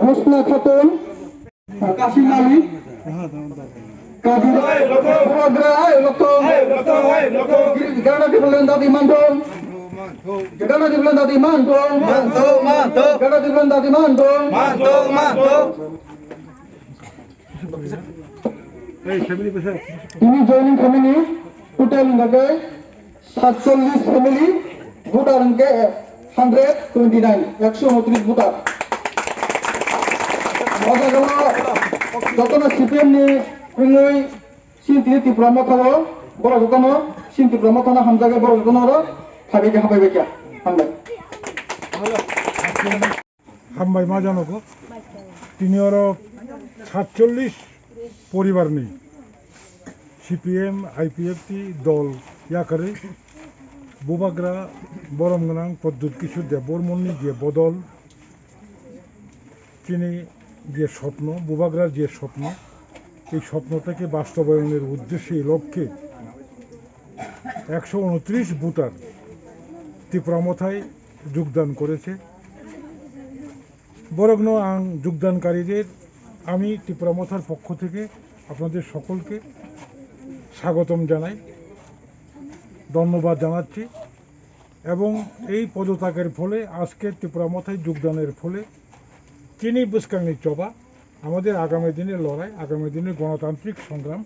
হোসনা খাতুন, কাশিম মালিক, Gana di bulan tadi mantul, Gana di bulan tadi mantul, Gana di bulan tadi mantul. Ini joining family, total lage 47 family, voter angke 129, 129 voter. Masa kalau jotono CPM ni pengoi sinti Tripura thabo, boro jotono sinti Tripura thana hamjage boro jotono ro habeke habaibekya hambai. হাম্বাই মা জানো গো তিনি ওরা 47 পরিবার নেই CPM IPFT দল ইয়াকারে বুবাগ্রা বরমগাং পদ্মুত কিশোর দেব বর্মনি যে বদল তিনি যে স্বপ্ন বুবাগ্রার যে স্বপ্ন এই স্বপ্নটাকে বাস্তবায়নের উদ্দেশ্যে এই লক্ষ্যে 129 ভোটার ত্রিপুরামথায় যোগদান করেছে বরগ্ন আং যোগদানকারীদের আমি ত্রিপুরামথার পক্ষ থেকে আপনাদের সকলকে স্বাগতম জানাই ধন্যবাদ জানাচ্ছি এবং এই পদত্যাগের ফলে আজকে ত্রিপুরামথায় যোগদানের ফলে চিনি বুসকাংনি চবা আমাদের আগামী দিনের লড়াই আগামী দিনের গণতান্ত্রিক সংগ্রাম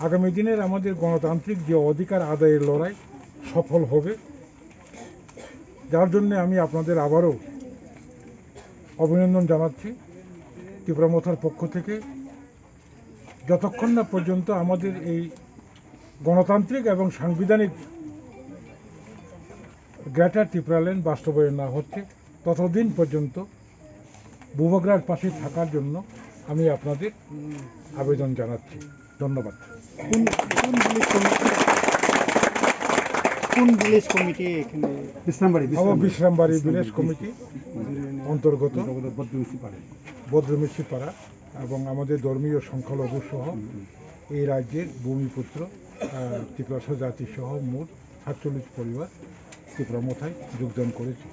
আগামী দিনের আমাদের গণতান্ত্রিক যে অধিকার আদায়ের লড়াই সফল হবে যার জন্য আমি আপনাদের আবারও অভিনন্দন জানাচ্ছি ত্রিপুরামথার পক্ষ থেকে যতক্ষণ না পর্যন্ত আমাদের এই গণতান্ত্রিক এবং সাংবিধানিক গ্রেটার ত্রিপুরাল্যান্ড বাস্তবায়ন না হচ্ছে ততদিন পর্যন্ত বুবাগ্রার পাশে থাকার জন্য আমি আপনাদের আবেদন জানাচ্ছি ধন্যবাদ। কোন ভিলেজ কমিটি এখানে বিশ্রামবাড়ি ভিলেজ কমিটি অন্তর্গত বদ্রমিশি পাড়া এবং আমাদের ধর্মীয় সংখ্যালঘু সহ এই রাজ্যের ভূমিপুত্র ত্রিপুরা জাতি সহ মোট 47 পরিবার ত্রিপুরামথায় যোগদান করেছে।